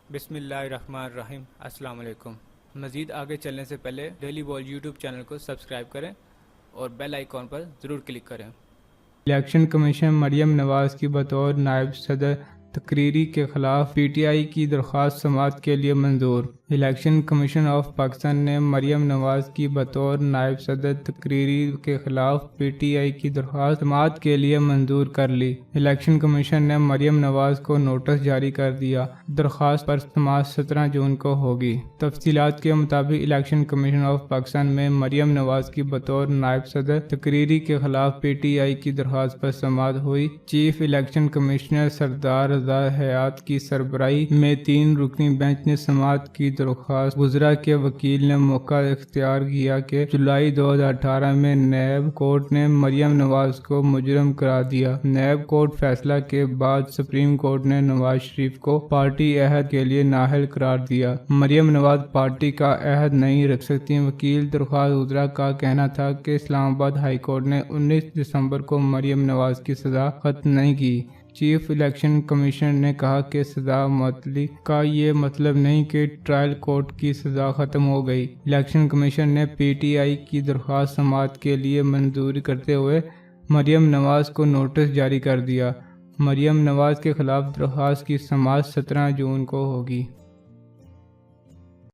بسم اللہ الرحمن الرحیم۔ السلام علیکم۔ مزید آگے چلنے سے پہلے ڈیلی بال یوٹیوب چینل کو سبسکرائب کریں اور بیل آئیکن پر ضرور کلک کریں۔ الیکشن کمیشن مریم نواز کی بطور نائب صدر تقرری کے خلاف پی ٹی آئی کی درخواست سماعت کے لیے منظور۔ الیکشن کمیشن آف پاکستان نے مریم نواز کی بطور نائب صدر تقرری کے خلاف پی ٹی آئی کی درخواست سماعت کے لیے منظور کر لی۔ الیکشن کمیشن نے مریم نواز کو نوٹس جاری کر دیا۔ درخواست پر سماعت 17 جون کو ہوگی۔ تفصیلات کے مطابق الیکشن کمیشن آف پاکستان میں مریم نواز کی بطور نائب صدر تقرری کے خلاف پی ٹی آئی کی درخواست پر سماعت ہوئی۔ چیف الیکشن کمشنر سردار رضا حیات کی سربراہی میں 3 رکنی بینچ نے سماعت کی درخواست گزرا کے وکیل نے موقع اختیار کیا کہ جولائی 2018 میں نیب کورٹ نے مریم نواز کو مجرم قرار دیا۔ نیب کورٹ فیصلہ کے بعد سپریم کورٹ نے نواز شریف کو پارٹی عہد کے لیے نااہل قرار دیا۔ مریم نواز پارٹی کا عہد نہیں رکھ سکتی۔ وکیل درخواست گزرا کا کہنا تھا کہ اسلام آباد ہائی کورٹ نے 19 دسمبر کو مریم نواز کی سزا ختم نہیں کی۔ چیف الیکشن کمیشنر نے کہا کہ سزا معطلی کا یہ مطلب نہیں کہ ٹرائل کورٹ کی سزا ختم ہو گئی۔ الیکشن کمیشن نے پی ٹی آئی کی درخواست سماعت کے لیے منظوری کرتے ہوئے مریم نواز کو نوٹس جاری کر دیا۔ مریم نواز کے خلاف درخواست کی سماعت 17 جون کو ہوگی۔